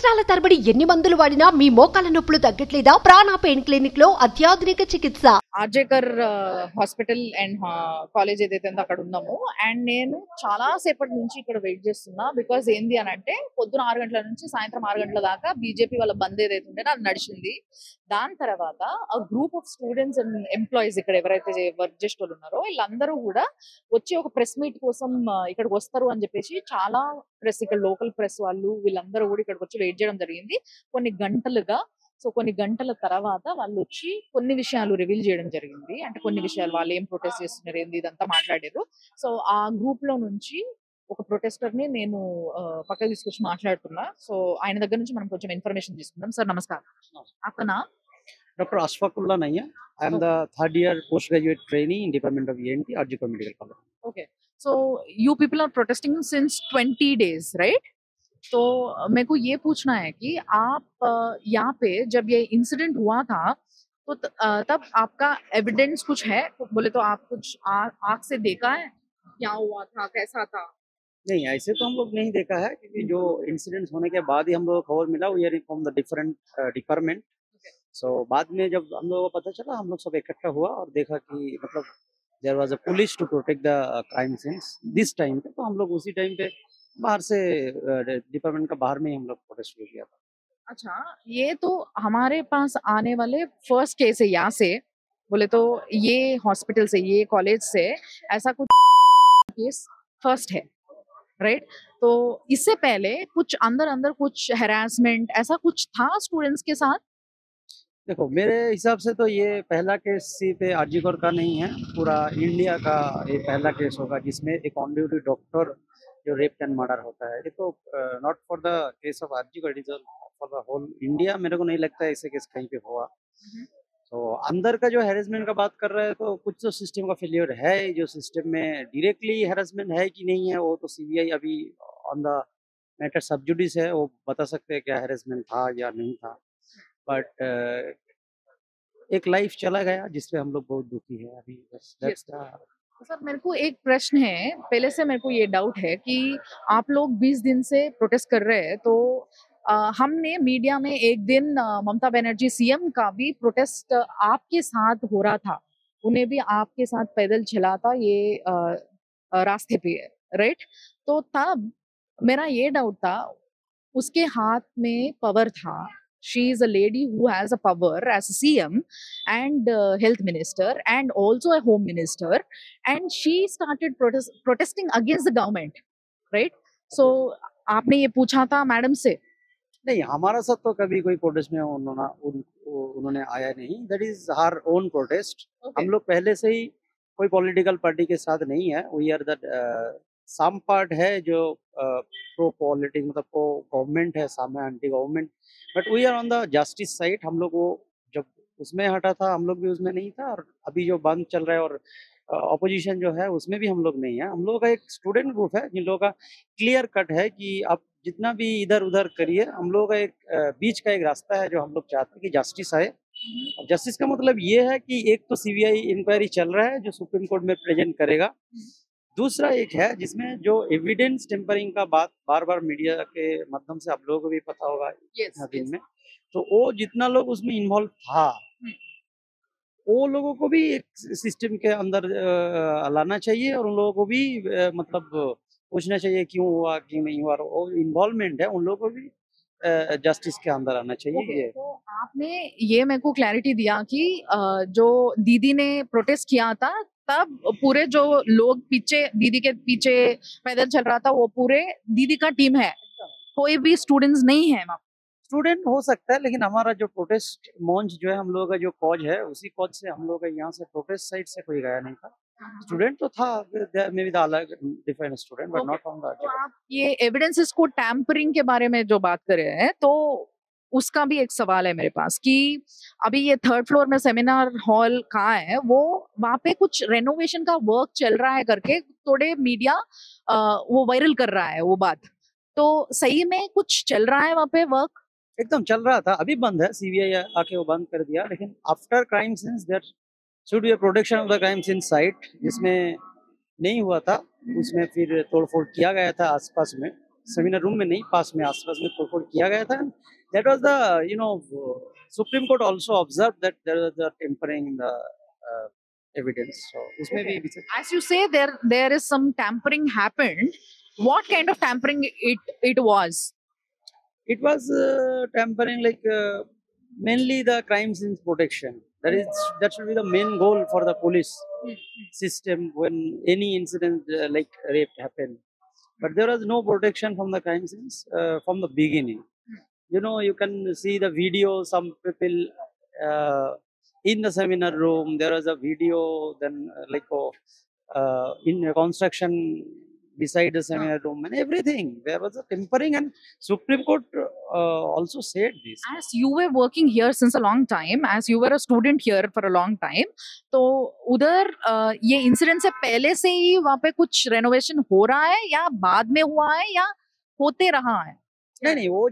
సంవత్సరాల తరబడి ఎన్ని మందులు వాడినా మీ మోకాల నొప్పులు తగ్గట్లేదా? ప్రాణ పెయిన్ క్లినిక్ లో అత్యాధునిక చికిత్స. ఆర్జేకర్ హాస్పిటల్ అండ్ కాలేజ్ ఏదైతే ఉందో అక్కడ ఉన్నాము. అండ్ నేను చాలా సేపటి నుంచి ఇక్కడ వెయిట్ చేస్తున్నా. బికాజ్ ఏంది అని అంటే పొద్దున 6 గంటల నుంచి సాయంత్రం 6 గంటల దాకా బీజేపీ వాళ్ళ బంద్ ఏదైతే ఉంటేనో అది నడిచింది. దాని తర్వాత ఆ group of students and employees ఇక్కడ ఎవరైతే వర్క్ చేసే వాళ్ళు ఉన్నారో వీళ్ళందరూ కూడా వచ్చి ఒక ప్రెస్ మీట్ కోసం ఇక్కడికి వస్తారు అని చెప్పేసి చాలా ప్రెస్, ఇక్కడ లోకల్ ప్రెస్ వాళ్ళు వీళ్ళందరూ కూడా ఇక్కడికి వచ్చి వెయిట్ చేయడం జరిగింది కొన్ని గంటలుగా. సో కొన్ని గంటల తర్వాత వాళ్ళు వచ్చి కొన్ని విషయాలు రివీల్ చేయడం జరిగింది. అంటే కొన్ని విషయాలు వాళ్ళు ఏం ప్రొటెస్ట్ చేస్తున్నారు ఏంది ఇదంతా మాట్లాడారు. సో ఆ గ్రూప్ లో నుంచి ఒక ప్రొటెస్టర్ ని నేను పక్కకు తీసుకొచ్చి మాట్లాడుతున్నా. సో ఆయన దగ్గర నుంచి మనం కొంచెం ఇన్ఫర్మేషన్ తీసుకుందాం. సార్ నమస్కారం. आपका डॉक्टर अशफाकुल्ला नहीं है. I am the third year post graduate trainee in department of ENT RG Kar medical college. Okay, so you people are protesting since 20 days, right? तो मेरे को ये पूछना है कि आप यहाँ पे जब ये इंसिडेंट हुआ था तो तब आपका एविडेंस कुछ है? बोले तो आप कुछ आँख से देखा है क्या हुआ था, कैसा था? नहीं, ऐसे तो हम लोग नहीं देखा है क्योंकि जो इंसिडेंट्स होने के बाद ही हम लोग को खबर मिला we are from the different department. So बाद में जब हम लोगों को पता चला हम लोग सब इकट्ठा हुआ और देखा कि मतलब there was a police to protect the crime scenes this time पे. तो हम लोग उसी टाइम पे बाहर से डिपार्टमेंट का बाहर में ही हम लोग प्रोटेस्ट शुरू किया था. अच्छा, ये तो हमारे पास आने वाले फर्स्ट केस है यहाँ से. बोले तो ये हॉस्पिटल से, ये कॉलेज से ऐसा कुछ केस फर्स्ट है, राइट? तो इससे पहले कुछ अंदर अंदर कुछ हैरासमेंट ऐसा कुछ था स्टूडेंट्स के साथ? देखो मेरे हिसाब से तो ये पहला केस सिर्फ आरजीकर का नहीं है, पूरा इंडिया का ये पहला केस होगा जिसमें एक ऑन ड्यूटी डॉक्टर जो रेप एंड मर्डर होता है. ये तो not for the case of RG Kar, it is for the whole India. मेरे को नहीं लगता है ऐसे केस कहीं पे हुआ. तो अंदर का जो हैरेसमेंट का बात कर रहे हैं तो कुछ तो सिस्टम का फेलियर है. जो सिस्टम में डायरेक्टली हैरेसमेंट है कि नहीं है वो तो सीबीआई अभी ऑन द मैटर सब जुडिस है, वो बता सकते हैं क्या हैरेसमेंट था या नहीं था. बट एक लाइफ चला गया जिसपे हम लोग बहुत दुखी है अभी. that's the सर मेरे को एक प्रश्न है, पहले से मेरे को ये डाउट है कि आप लोग 20 दिन से प्रोटेस्ट कर रहे हैं. तो हमने मीडिया में एक दिन ममता बनर्जी सीएम का भी प्रोटेस्ट आपके साथ हो रहा था, उन्हें भी आपके साथ पैदल चला था ये रास्ते पे, राइट? तो तब मेरा ये डाउट था उसके हाथ में पावर था. She is a lady who has a power as a CM and health minister and also a home minister, and she started protesting against the government, right? So आपने ये पूछा था मैडम से? नहीं, हमारा साथ तो कभी कोई प्रोटेस्ट में उन्होंने आया नहीं. That is her own protest. हम लोग पहले से ही कोई पॉलिटिकल पार्टी के साथ नहीं है. We are the some part है जो प्रो पॉलिटिक्स मतलब प्रो गवर्नमेंट है, सम है anti government. But we are on the justice side. हम लोग वो जब उसमें हटा था हम लोग भी उसमें नहीं था, और अभी जो बंद चल रहा है और ऑपोजिशन जो है उसमें भी हम लोग नहीं है. हम लोगों का एक स्टूडेंट ग्रुप है जिन लोगों का क्लियर कट है कि आप जितना भी इधर उधर करिए, हम लोगों का एक बीच का एक रास्ता है जो हम लोग चाहते हैं कि जस्टिस आए. जस्टिस का मतलब ये है कि एक तो सीबीआई इंक्वायरी चल रहा है जो सुप्रीम कोर्ट में प्रेजेंट करेगा. दूसरा एक है जिसमें जो एविडेंस टेम्परिंग का बात बार बार मीडिया के माध्यम से आप लोगों को भी पता होगा दिन में, तो वो जितना लोग उसमें इन्वॉल्व था वो लोगों को भी एक सिस्टम के अंदर लाना चाहिए, और उन लोगों को भी मतलब पूछना चाहिए क्यों हुआ क्यों नहीं हुआ. वो इन्वॉल्वमेंट है उन लोगों को भी जस्टिस के अंदर आना चाहिए. ये तो आपने ये मेरे को क्लैरिटी दिया कि जो दीदी ने प्रोटेस्ट किया था तब पूरे जो लोग पीछे दीदी के पीछे पैदल चल रहा था वो पूरे दीदी का टीम है, कोई भी स्टूडेंट्स नहीं है. स्टूडेंट हो सकता है लेकिन हमारा जो प्रोटेस्ट मंच जो है हम लोगों का जो कॉज है उसी कॉज से हम लोग यहाँ से प्रोटेस्ट साइड से कोई गया नहीं था. स्टूडेंट तो था मे बी द अलग different student but not from the. तो आप ये एविडेंसेस को टैम्परिंग के बारे में जो बात कर रहे हैं तो उसका भी एक सवाल है मेरे पास कि अभी ये 3rd फ्लोर में सेमिनार हॉल कहाँ है, वो वहाँ पे कुछ रेनोवेशन का वर्क चल रहा है करके थोड़े मीडिया वो वायरल कर रहा है वो बात. तो सही में कुछ चल रहा है वहाँ पे वर्क? एकदम चल रहा था, अभी बंद है. सीबीआई आके वो बंद कर दिया. लेकिन after crime scenes there should be a protection of the crime scene site, जिसमें नहीं हुआ था उसमें फिर तोड़फोड़ किया गया था आसपास में. सेमिनार रूम में नहीं, पास में आसपास में तोड़फोड़ किया गया था. That was the, Supreme Court also observed that there was a tampering in the evidence. So उसमें Okay. भी As you say, there is some tampering happened. What kind of tampering it was? it was tampering like mainly the crime scenes protection. That should be the main goal for the police system when any incident like rape happened. But there was no protection from the crime scenes from the beginning. You can see the video. Some people in the seminar room. There was a video. Then in a construction beside the seminar room and everything. There was a tampering, and Supreme Court also said this. As you were working here since a long time, as you were a student here for a long time, तो उधर ये incident से पहले से ही वहाँ पे कुछ renovation हो रहा है या बाद में हुआ है या होते रहा है? नहीं, वो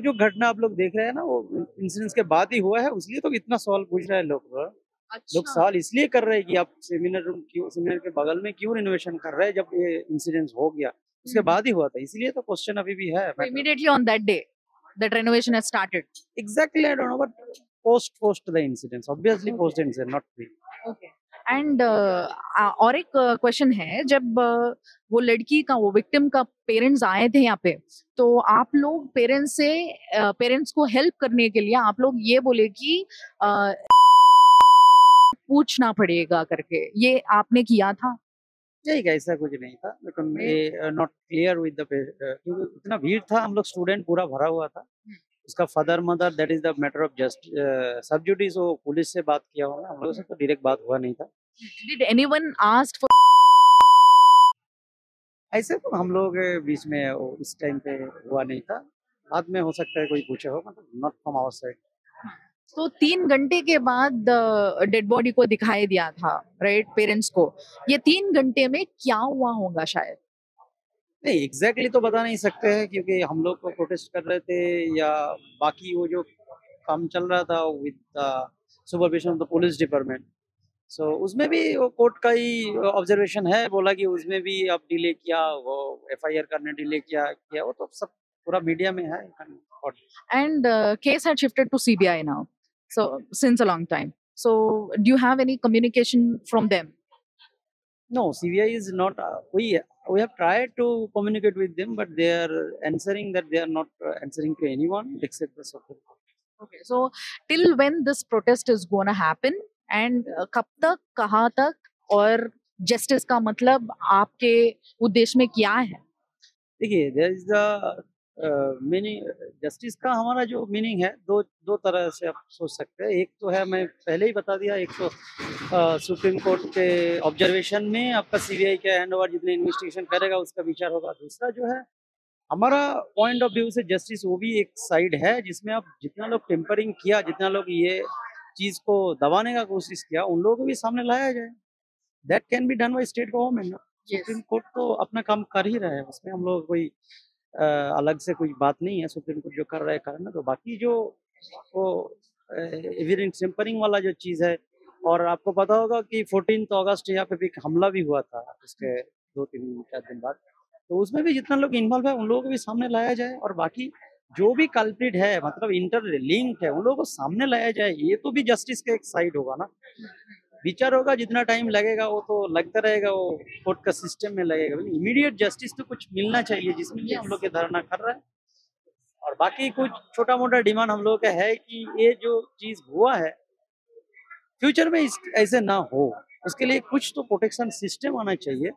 जो घटना आप लोग देख रहे हैं ना, वो इंसिडेंस के बाद ही हुआ है. इसलिए तो इतना सवाल पूछ रहे हैं लोग. लोग सवाल इसलिए कर रहे हैं कि आप सेमिनार के बगल में क्यों रिनोवेशन कर रहे हैं जब ये इंसिडेंट हो गया. उसके बाद ही हुआ था, इसलिए तो क्वेश्चन अभी भी है. Immediately on that day, that renovation has started. Exactly, I don't know, but post the incidents, obviously post the incident, not pre. Okay. And और एक क्वेश्चन है, जब वो लड़की का, वो विक्टिम का पेरेंट्स आए थे यहाँ पे, तो आप लोग पेरेंट्स को हेल्प करने के लिए आप लोग ये बोले कि पूछना पड़ेगा करके, ये आपने किया था? नहीं, ऐसा कुछ नहीं था. लेकिन नॉट क्लियर विद द क्योंकि इतना भीड़ था, हम लोग स्टूडेंट पूरा भरा हुआ था. उसका father mother, that is the matter of just सब जुडिस. वो पुलिस से बात किया होगा, हम लोगों से तो डायरेक्ट बात हुआ नहीं था. Did anyone asked for? ऐसे तो हम लोग के बीच में उस टाइम पे हुआ नहीं था. बाद में हो सकता है कोई पूछा होगा, नॉट फ्रॉम आवर साइड. तो 3 घंटे के बाद डेड बॉडी को दिखाई दिया था, राइट, पेरेंट्स को. ये 3 घंटे में क्या हुआ होगा शायद? नहीं, एग्जैक्टली तो बता नहीं सकते हैं, क्योंकि हम लोग को प्रोटेस्ट कर रहे थे या बाकी वो जो काम चल रहा था with supervision of the police department. So उसमें भी वो कोर्ट का ही ऑब्जर्वेशन है. बोला कि उसमें भी अब डिले किया, वो एफआईआर करने डिले किया वो तो सब पूरा मीडिया में है. And case had shifted to CBI now, so since a long time. So do you have any communication from them? No, CBI is not. We have tried to communicate with them, but they are answering that they are not answering to anyone except the Supreme Court. Okay, so till when this protest is going to happen, and कब तक, कहाँ तक, और justice का मतलब आपके उद्देश्य में क्या है? देखिए, there is the meaning justice का. हमारा जो मीनिंग है, दो तरह से आप सोच सकते हैं. एक तो है, मैं पहले ही बता दिया, एक तो सुप्रीम कोर्ट के ऑब्जर्वेशन में आपका सीबीआई का हैंड ओवर जितने इन्वेस्टिगेशन करेगा उसका विचार होगा. दूसरा जो है हमारा पॉइंट ऑफ व्यू से जस्टिस, वो भी एक साइड है जिसमें आप जितना लोग टेम्परिंग किया, जितना लोग ये चीज को दबाने का कोशिश किया, उन लोगों को भी सामने लाया जाए. That can be done by state government. Supreme court तो अपना काम कर ही रहा है, उसमें हम लोग कोई अलग से कोई बात नहीं है. सुप्रीम कोर्ट जो कर रहा है करना. तो बाकी जो वो एविडेंस टेम्परिंग वाला जो चीज़ है, और आपको पता होगा कि 14 अगस्त यहाँ पे भी एक हमला भी हुआ था उसके 2-3-4 दिन बाद. तो उसमें भी जितना लोग इन्वॉल्व है उन लोगों को भी सामने लाया जाए, और बाकी जो भी कल्प्रिट है, मतलब इंटरलिंक्ड है, उन लोगों को सामने लाया जाए. ये तो भी जस्टिस का एक साइड होगा ना. विचार होगा, जितना टाइम लगेगा वो तो लगता रहेगा, वो कोर्ट का सिस्टम में लगेगा. इमीडिएट जस्टिस तो कुछ मिलना चाहिए, जिसमें हम लोग के धरना कर रहे हैं. और बाकी कुछ छोटा मोटा डिमांड हम लोगों का है कि ये जो चीज हुआ है फ्यूचर में ऐसे ना हो, उसके लिए कुछ तो प्रोटेक्शन सिस्टम आना चाहिए.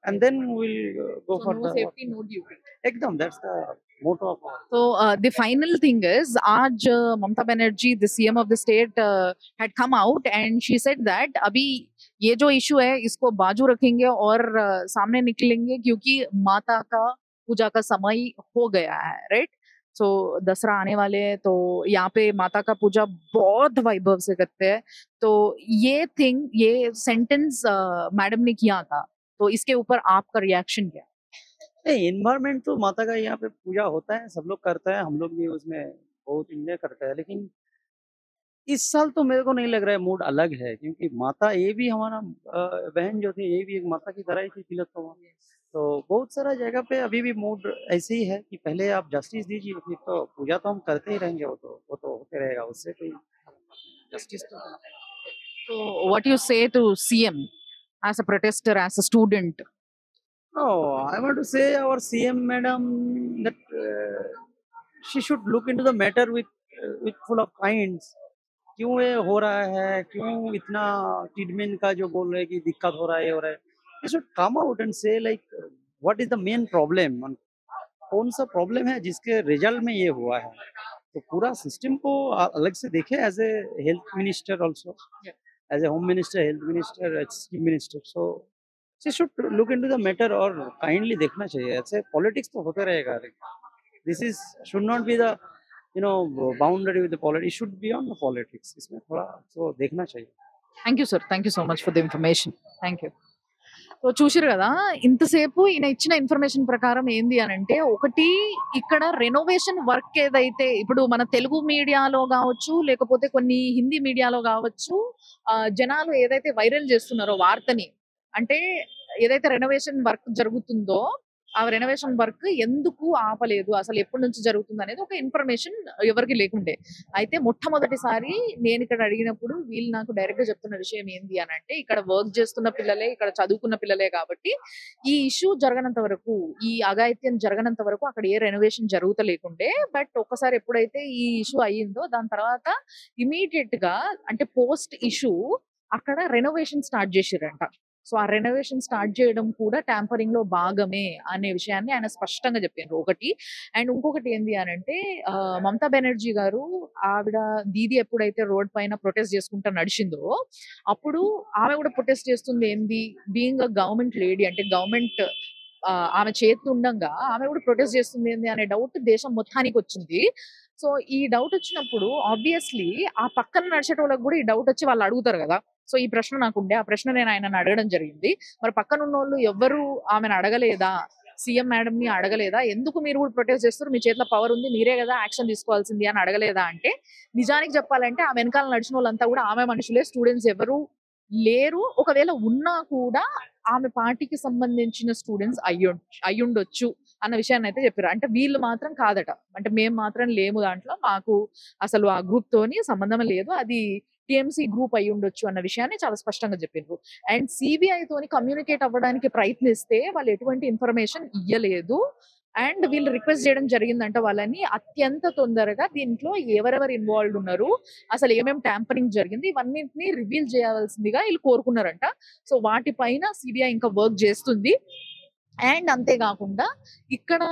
And then we will go for the safety, no duty. एकदम, that's the motto of. So the final thing is, आज Mamata Banerjee, the CM of the state, had come out and she said that अभी ये जो issue है इसको बाजू रखेंगे और सामने निकलेंगे, क्योंकि माता का पूजा का समय हो गया है, राइट. सो दसरा आने वाले हैं, तो यहाँ पे माता का पूजा बहुत वैभव से करते हैं. तो ये सेंटेंस मैडम ने किया था, तो इसके ऊपर आपका रिएक्शन क्या? नहीं, इन्वायरमेंट तो माता का यहाँ पे पूजा होता है, सब लोग करते हैं, हम लोग भी उसमें बहुत इंजॉय करते हैं. लेकिन इस साल तो मेरे को नहीं लग रहा है मूड अलग है, क्योंकि माता ये भी हमारा बहन जो थी, ये भी एक माता की तरह ही थी तिलोत्तमा. तो बहुत सारा जगह पे अभी भी मूड ऐसे ही है कि पहले आप जस्टिस दीजिए, फिर तो पूजा तो हम करते ही रहेंगे, वो तो होते रहेगा, उससे कोई जस्टिस तो So what you say to CM as a protester, as a student? no, I want to say our CM madam that she should look into the matter with full of kinds. क्यों ये हो रहा है, क्यों इतना treatment का जो बोल रहे हैं कि दिक्कत हो रहा है, ये हो रहा है, you should come out and say like what is the main problem, कौन सा प्रॉब्लम है जिसके रिजल्ट में ये हुआ है। तो पूरा सिस्टम को अलग से देखे as a health minister also, as a home minister, health minister, as chief minister. So she should look into the matter और काइंडली देखना चाहिए। ऐसे पॉलिटिक्स तो होते रहेगा, this is should not be the boundary with the politics, should be on the politics. इसमें थोड़ा तो देखना चाहिए। Thank you sir, thank you so much for the information. Thank you. So చూసారు కదా, ఇంతసేపు ఈయన ఇచ్చిన ఇన్ఫర్మేషన్ ప్రకారం ఏంది అని అంటే, ఒకటి ఇక్కడ రెనోవేషన్ వర్క్ ఏదైతే ఇప్పుడు మన తెలుగు మీడియాలో కావచ్చు, లేకపోతే కొన్ని హిందీ మీడియాలో కావచ్చు, జనాలు ఏదైతే వైరల్ చేస్తున్నారో వార్తని, అంటే ఏదైతే రెనోవేషన్ వర్క్ జరుగుతుందో ఆ రెనోవేషన్ వర్క్ ఎందుకు ఆపలేదు, అసలు ఎప్పటి నుంచి జరుగుతుంది అనేది ఒక ఇన్ఫర్మేషన్ ఎవరికి లేకుండే. అయితే మొట్టమొదటిసారి నేను ఇక్కడ అడిగినప్పుడు వీళ్ళు నాకు డైరెక్ట్ గా చెప్తున్న విషయం ఏంది అని అంటే, ఇక్కడ వర్క్ చేస్తున్న పిల్లలే, ఇక్కడ చదువుకున్న పిల్లలే కాబట్టి ఈ ఇష్యూ జరగనంత వరకు, ఈ అఘాయిత్యం జరగనంత వరకు అక్కడ ఏ రెనోవేషన్ జరుగుతలేకుండే. బట్ ఒక్కసారి ఎప్పుడైతే ఈ ఇష్యూ అయ్యిందో దాని తర్వాత ఇమీడియట్ గా, అంటే పోస్ట్ ఇష్యూ అక్కడ రెనోవేషన్ స్టార్ట్ చేసిరంట. సో ఆ రెనోవేషన్ స్టార్ట్ చేయడం కూడా ట్యాంపరింగ్ లో భాగమే అనే విషయాన్ని ఆయన స్పష్టంగా చెప్పారు ఒకటి. అండ్ ఇంకొకటి ఏంది అని అంటే, మమతా బెనర్జీ గారు ఆవిడ దీది ఎప్పుడైతే రోడ్ పైన ప్రొటెస్ట్ చేసుకుంటా నడిచిందో అప్పుడు ఆమె కూడా ప్రొటెస్ట్ చేస్తుంది ఏంది, బీయింగ్ అ గవర్నమెంట్ లేడీ, అంటే గవర్నమెంట్ ఆమె చేతి ఉండంగా ఆమె కూడా ప్రొటెస్ట్ చేస్తుంది ఏంది అనే డౌట్ దేశం మొత్తానికి వచ్చింది. సో ఈ డౌట్ వచ్చినప్పుడు ఆబ్వియస్లీ ఆ పక్కన నడిచేటోళ్ళకి కూడా ఈ డౌట్ వచ్చి వాళ్ళు అడుగుతారు కదా. సో ఈ ప్రశ్న నాకుండే, ఆ ప్రశ్న నేను ఆయనను అడగడం జరిగింది. మరి పక్కన ఉన్న వాళ్ళు ఎవరు ఆమెను అడగలేదా, సీఎం మేడం ని అడగలేదా, ఎందుకు మీరు కూడా ప్రొటెస్ట్ చేస్తారు, మీ చేతిలో పవర్ ఉంది, మీరే కదా యాక్షన్ తీసుకోవాల్సింది అని అడగలేదా అంటే, నిజానికి చెప్పాలంటే ఆ వెనకాల నడిచిన వాళ్ళంతా కూడా ఆమె మనుషులే, స్టూడెంట్స్ ఎవరు లేరు. ఒకవేళ ఉన్నా కూడా ఆమె పార్టీకి సంబంధించిన స్టూడెంట్స్ అయ్యుండొచ్చు అన్న విషయాన్ని అయితే చెప్పారు. అంటే వీళ్ళు మాత్రం కాదట, అంటే మేము మాత్రం లేము దాంట్లో, మాకు అసలు ఆ గ్రూప్ తోని సంబంధం లేదు, అది టిఎంసీ గ్రూప్ అయి ఉండొచ్చు అన్న విషయాన్ని చాలా స్పష్టంగా చెప్పారు. అండ్ సిబిఐ తోని కమ్యూనికేట్ అవ్వడానికి ప్రయత్నిస్తే వాళ్ళు ఎటువంటి ఇన్ఫర్మేషన్ ఇయ్యలేదు. అండ్ వీళ్ళు రిక్వెస్ట్ చేయడం జరిగిందంట వాళ్ళని అత్యంత తొందరగా దీంట్లో ఎవరెవరు ఇన్వాల్వ్ ఉన్నారు, అసలు ఏమేమి ట్యాంపరింగ్ జరిగింది, ఇవన్నింటినీ రివీల్ చేయాల్సిందిగా వీళ్ళు కోరుకున్నారంట. సో వాటిపైన సిబిఐ ఇంకా వర్క్ చేస్తుంది. అండ్ అంతేకాకుండా ఇక్కడ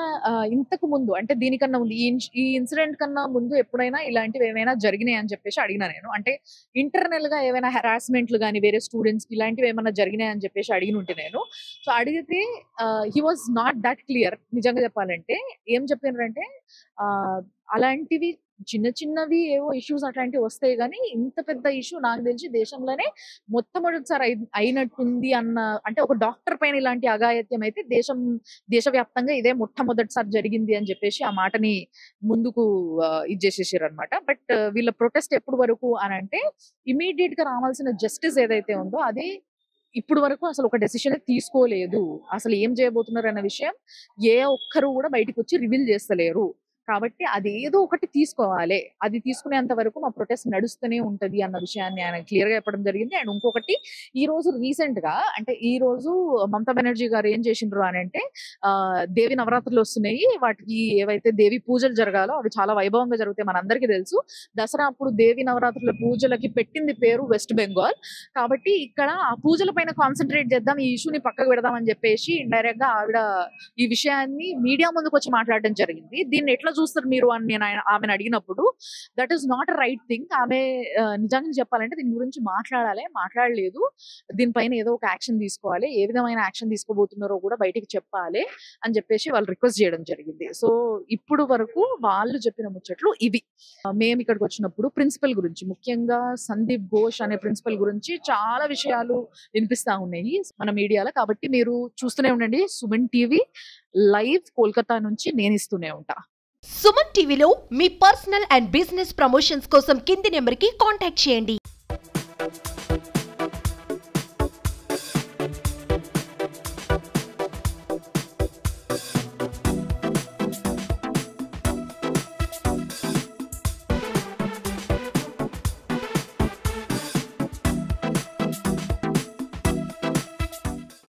ఇంతకు ముందు, అంటే దీనికన్నా ముందు, ఈ ఇన్సిడెంట్ కన్నా ముందు ఎప్పుడైనా ఇలాంటివి ఏమైనా జరిగినాయి అని చెప్పేసి అడిగినా నేను. అంటే ఇంటర్నల్ గా ఏమైనా హెరాస్మెంట్లు కానీ వేరే స్టూడెంట్స్ కి ఇలాంటివి ఏమైనా జరిగినాయి అని చెప్పేసి అడిగిన ఉంటే నేను. సో అడిగితే he was not that clear. నిజంగా చెప్పాలంటే ఏం చెప్పినారంటే, అలాంటివి చిన్న చిన్నవి ఏవో ఇష్యూస్ అట్లాంటివి వస్తాయి కానీ ఇంత పెద్ద ఇష్యూ నాకు తెలిసి దేశంలోనే మొట్టమొదటిసారి అయినట్టుంది అన్న, అంటే ఒక డాక్టర్ పైన ఇలాంటి అఘాయిత్యం అయితే దేశవ్యాప్తంగా ఇదే మొట్టమొదటిసారి జరిగింది అని చెప్పేసి ఆ మాటని ముందుకు ఇచ్చేసేసారు అనమాట. బట్ వీళ్ళ ప్రొటెస్ట్ ఎప్పుడు వరకు అని అంటే, ఇమీడియట్ గా రావాల్సిన జస్టిస్ ఏదైతే ఉందో అది ఇప్పుడు వరకు అసలు ఒక డెసిషన్ తీసుకోలేదు. అసలు ఏం చేయబోతున్నారు అన్న విషయం ఏ ఒక్కరు కూడా బయటకు వచ్చి రివీల్ చేస్తలేరు. కాబట్టి అది ఏదో ఒకటి తీసుకోవాలి, అది తీసుకునేంత వరకు మా ప్రొటెస్ట్ నడుస్తూనే ఉంటది అన్న విషయాన్ని ఆయన క్లియర్ గా చెప్పడం జరిగింది. అండ్ ఇంకొకటి, ఈ రోజు రీసెంట్ గా, అంటే ఈ రోజు మమతా బెనర్జీ గారు ఏం చేసిండ్రు అని అంటే, దేవి నవరాత్రులు వస్తున్నాయి, వాటికి ఏవైతే దేవి పూజలు జరగాలో అవి చాలా వైభవంగా జరుగుతాయి, మనందరికీ తెలుసు. దసరా అప్పుడు దేవి నవరాత్రుల పూజలకి పెట్టింది పేరు వెస్ట్ బెంగాల్. కాబట్టి ఇక్కడ ఆ పూజల పైన కాన్సన్ట్రేట్ చేద్దాం, ఈ ఇష్యూని పక్కకు పెడదాం అని చెప్పేసి ఇండైరెక్ట్ గా ఆవిడ ఈ విషయాన్ని మీడియా ముందుకు వచ్చి మాట్లాడడం జరిగింది. దీన్ని ఎట్లా చూస్తారు మీరు అని నేను ఆమెను అడిగినప్పుడు, that is not a right thing. ఆమె నిజంగా చెప్పాలంటే దీని గురించి మాట్లాడలేదు, దీనిపైన ఏదో ఒక యాక్షన్ తీసుకోవాలి, ఏ విధమైన యాక్షన్ తీసుకోబోతున్నారో కూడా బయటికి చెప్పాలి అని చెప్పేసి వాళ్ళు రిక్వెస్ట్ చేయడం జరిగింది. సో ఇప్పుడు వరకు వాళ్ళు చెప్పిన ముచ్చట్లు ఇవి. మేము ఇక్కడికి వచ్చినప్పుడు ప్రిన్సిపల్ గురించి, ముఖ్యంగా సందీప్ ఘోష్ అనే ప్రిన్సిపల్ గురించి చాలా విషయాలు వినిపిస్తా ఉన్నాయి మన మీడియాలో. కాబట్టి మీరు చూస్తూనే ఉండండి సుమన్ టీవీ లైవ్, కోల్కతా నుంచి నేను ఇస్తూనే ఉంటా. సుమన్ టీవీలో మీ పర్సనల్ అండ్ బిజినెస్ ప్రమోషన్స్ కోసం కింది నెంబర్కి కాంటాక్ట్ చేయండి.